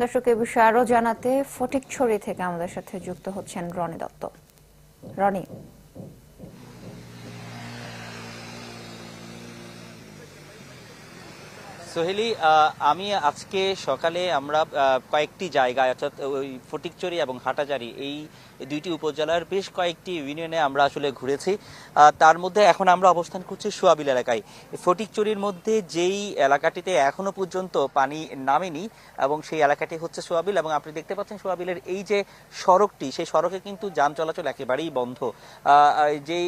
দর্শক এ বিষয়ে আরো জানাতে ফটিকছড়ি থেকে আমাদের সাথে যুক্ত হচ্ছেন রনি দত্ত। রনি, সোহেলি, আমি আজকে সকালে আমরা কয়েকটি জায়গায় অর্থাৎ ওই ফটিকছড়ি এবং হাটাজারি এই দুইটি উপজেলার বেশ কয়েকটি ইউনিয়নে আমরা আসলে ঘুরেছি। তার মধ্যে এখন আমরা অবস্থান করছি সোয়াবিল এলাকায়। ফটিকছড়ির মধ্যে যেই এলাকাটিতে এখনো পর্যন্ত পানি নামেনি এবং সেই এলাকাটি হচ্ছে সোয়াবিল, এবং আপনি দেখতে পাচ্ছেন সোয়াবিলের এই যে সড়কটি, সেই সড়কে কিন্তু যান চলাচল একেবারেই বন্ধ। যে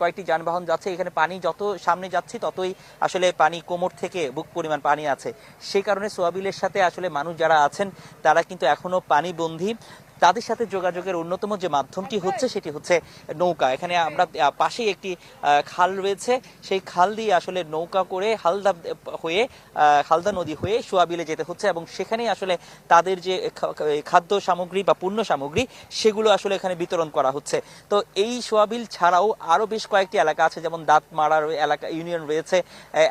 কয়েকটি যানবাহন যাচ্ছে, এখানে পানি যত সামনে যাচ্ছে ততই আসলে পানি কোমর থেকে বুক পরিমাণ পানি আছে। সেই কারণে সোয়াবিলের সাথে আসলে মানুষ যারা আছেন তারা কিন্তু এখনো পানিবন্দী। তাদের সাথে যোগাযোগের অন্যতম যে মাধ্যমটি হচ্ছে সেটি হচ্ছে নৌকা। এখানে আমরা পাশেই একটি খাল রয়েছে, সেই খাল দিয়ে আসলে নৌকা করে হালদা নদী হয়ে সোয়াবিলে যেতে হচ্ছে, এবং সেখানেই আসলে তাদের যে খাদ্য সামগ্রী বা পণ্য সামগ্রী সেগুলো আসলে এখানে বিতরণ করা হচ্ছে। তো এই সোয়াবিল ছাড়াও আরও বেশ কয়েকটি এলাকা আছে, যেমন দাঁতমারা এলাকা ইউনিয়ন রয়েছে,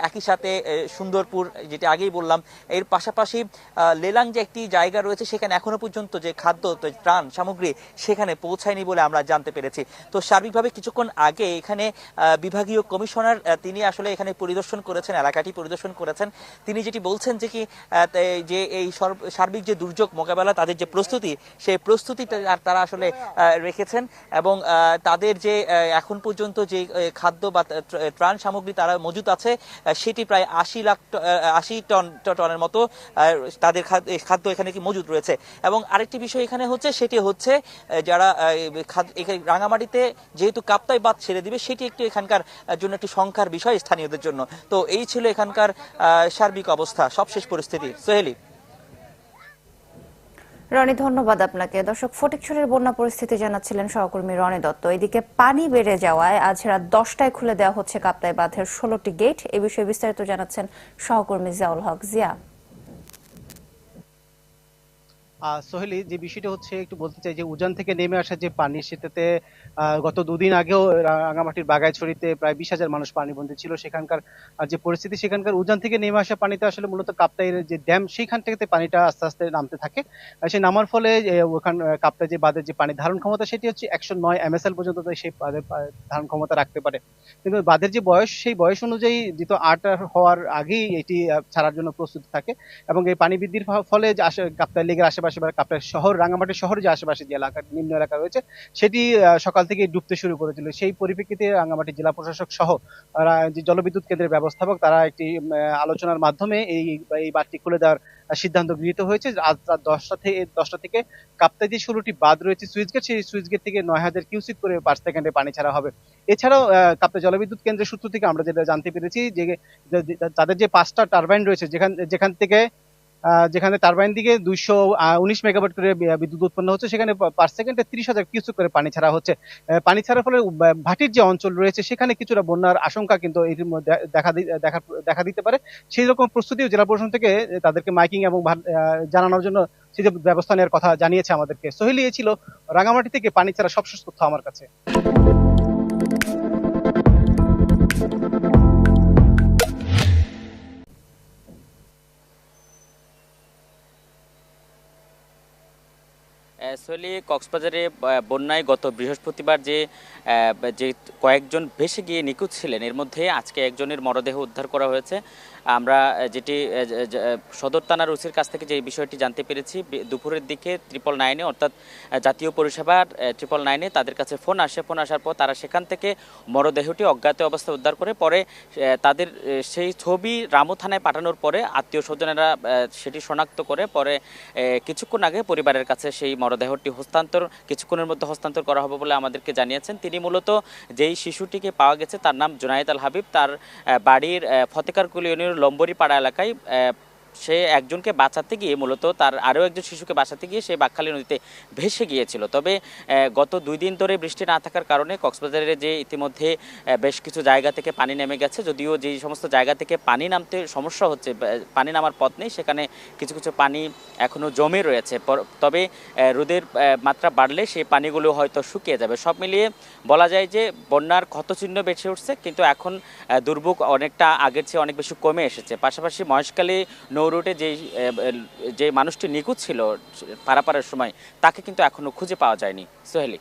একই সাথে সুন্দরপুর যেটি আগেই বললাম, এর পাশাপাশি লেলাং যে একটি জায়গা রয়েছে, সেখানে এখনো পর্যন্ত যে খাদ্য ত্রাণ সামগ্রী সেখানে পৌঁছায়নি বলে আমরা জানতে পেরেছি। তো সার্বিকভাবে কিছুক্ষণ আগে এখানে বিভাগীয় কমিশনার তিনি আসলে এখানে পরিদর্শন করেছেন, এলাকাটি পরিদর্শন করেছেন। তিনি যেটি বলছেন যে এই সার্বিক যে দুর্যোগ মোকাবেলা তাদের যে প্রস্তুতি, সেই প্রস্তুতি তারা আসলে রেখেছেন, এবং তাদের যে এখন পর্যন্ত যে খাদ্য বা ত্রাণ সামগ্রী তারা মজুত আছে সেটি প্রায় 80 টনের মতো তাদের খাদ্য এখানে কি মজুদ রয়েছে। এবং আরেকটি বিষয় এখানে হচ্ছে, সেটি হচ্ছে যারা রাঙামাটিতে যেহেতু কাপ্তাই বাঁধ ছেড়ে দিবে, সেটি একটু এখানকার জন্য একটি শঙ্কার বিষয় স্থানীয়দের জন্য। তো এই ছিল এখানকার সার্বিক অবস্থা, সবশেষ পরিস্থিতি। সোহেলি। রনি, ধন্যবাদ আপনাকে। দর্শক, ফটিকছড়ির বন্যা পরিস্থিতি জানাচ্ছিলেন সহকর্মী রনি দত্ত। এদিকে পানি বেড়ে যাওয়ায় আজ রাত 10টায় খুলে দেওয়া হচ্ছে কাপ্তাই বাঁধের 16টি গেট। এ বিষয়ে বিস্তারিত জানাচ্ছেন সহকর্মী জিয়াউল হক। জিয়া। সোহেলি, যে বিষয়টা হচ্ছে একটু বলতে চাই যে উজান থেকে নেমে আসা যে পানি, সেটাতে গত দুদিন আগেও রাঙামাটির বাগাইছড়িতে প্রায় 20,000 মানুষ পানিবন্দী ছিল। সেখানকার যে পরিস্থিতি, সেখানকার উজান থেকে নেমে আসা পানিতে আসলে মূলত কাপ্তাইয়ের যে ড্যাম, সেইখান থেকে পানিটা আস্তে আস্তে নামতে থাকে। সেই নামার ফলে ওখান কাপ্তাই যে বাঁধের যে পানি ধারণ ক্ষমতা, সেটি হচ্ছে 109 MSL পর্যন্ত সেই বাঁধের ধারণ ক্ষমতা রাখতে পারে। কিন্তু বাঁধের যে বয়স, সেই বয়স অনুযায়ী যেহেতু 8 হওয়ার আগেই এটি ছাড়ার জন্য প্রস্তুত থাকে, এবং এই পানি বৃদ্ধির ফলে যে কাপ্তাই লেকের আশেপাশে বা কাপ্তাই শহর, রাঙামাটি শহরের যে আশেপাশে যে এলাকা, নিম্ন এলাকা রয়েছে, সেটি সকাল থেকে ডুবতে শুরু করেছিল। সেই পরিপ্রেক্ষিতে রাঙামাটি জেলা প্রশাসক সহ যে জলবিদ্যুৎ কেন্দ্রের ব্যবস্থাপক, তারা একটি আলোচনার মাধ্যমে এই বাঁধটি খুলে দেওয়ার সিদ্ধান্ত গৃহীত হয়েছে। আজ রাত 10টা থেকে কাপ্তাই যে 16টি বাঁধ রয়েছে সুইচ গেট, সেই সুইচ গেট থেকে 9,000 কিউসিক করে পার সেকেন্ডে পানি ছাড়া হবে। এছাড়াও কাপ্তাই জলবিদ্যুৎ কেন্দ্রের সূত্র থেকে আমরা যেটা জানতে পেরেছি যে তাদের যে 5টা টারবাইন রয়েছে, যেখানে টারবাইন দিকে 219 মেগাওয়াট করে বিদ্যুৎ উৎপন্ন হচ্ছে, সেখানে পার সেকেন্ডে 30,000 কিউসেক করে পানি ছাড়া হচ্ছে। পানি ছাড়ার ফলে ভাটির যে অঞ্চল রয়েছে, সেখানে কিছুটা বন্যার আশঙ্কা কিন্তু এর মধ্যে দেখা দিতে পারে। সেই রকম প্রস্তুতিও জেলা প্রশাসন থেকে তাদেরকে মাইকিং এবং জানানোর জন্য সেই যে ব্যবস্থা নেওয়ার কথা জানিয়েছে আমাদেরকে। সোহেলি, এই ছিল রাঙামাটি থেকে পানি ছাড়া সবশেষ তথ্য আমার কাছে। আসলে কক্সবাজারে বন্যায় গত বৃহস্পতিবার যে কয়েকজন ভেসে গিয়ে নিখোঁজ ছিলেন, এর মধ্যে আজকে একজনের মরদেহ উদ্ধার করা হয়েছে। আমরা যেটি সদর থানার ওসির কাছ থেকে যে বিষয়টি জানতে পেরেছি, দুপুরের দিকে 999 অর্থাৎ জাতীয় পরিষেবার 999 তাদের কাছে ফোন আসার পর তারা সেখান থেকে মরদেহটি অজ্ঞাত অবস্থায় উদ্ধার করে, পরে তাদের সেই ছবি রামু থানায় পাঠানোর পরে আত্মীয় স্বজনেরা সেটি শনাক্ত করে পরে কিছুক্ষণ আগে পরিবারের কাছে সেই মরদেহটি কিছুক্ষণের মধ্যে হস্তান্তর করা হবে বলে আমাদেরকে জানিয়েছেন। তিনি মূলত যেই শিশুটিকে পাওয়া গেছে তার নাম জুনায়েদ আল হাবিব, তার বাড়ির ফতেকারকুল ইউনিয়নের লম্বরি পাড়া এলাকায়। সে একজনকে বাঁচাতে গিয়ে মূলত তার আরও একজন শিশুকে বাঁচাতে গিয়ে সে বাঁকখালী নদীতে ভেসে গিয়েছিল। তবে গত 2 দিন ধরে বৃষ্টি না থাকার কারণে কক্সবাজারে যে ইতিমধ্যে বেশ কিছু জায়গা থেকে পানি নেমে গেছে, যদিও যেই সমস্ত জায়গা থেকে পানি নামতে সমস্যা হচ্ছে, পানি নামার পথ নেই, সেখানে কিছু কিছু পানি এখনও জমে রয়েছে। তবে রোদের মাত্রা বাড়লে সেই পানিগুলো হয়তো শুকিয়ে যাবে। সব মিলিয়ে বলা যায় যে বন্যার ক্ষতচিহ্ন বেঁচে উঠছে, কিন্তু এখন দুর্ভোগ অনেকটা আগের চেয়ে অনেক বেশি কমে এসেছে। পাশাপাশি মহেশখালী নৌ নৌরুটে যে মানুষটি নিখোঁজ ছিল পারাপারের সময় তাকে কিন্তু এখনো খুঁজে পাওয়া যায়নি। সোহেলি।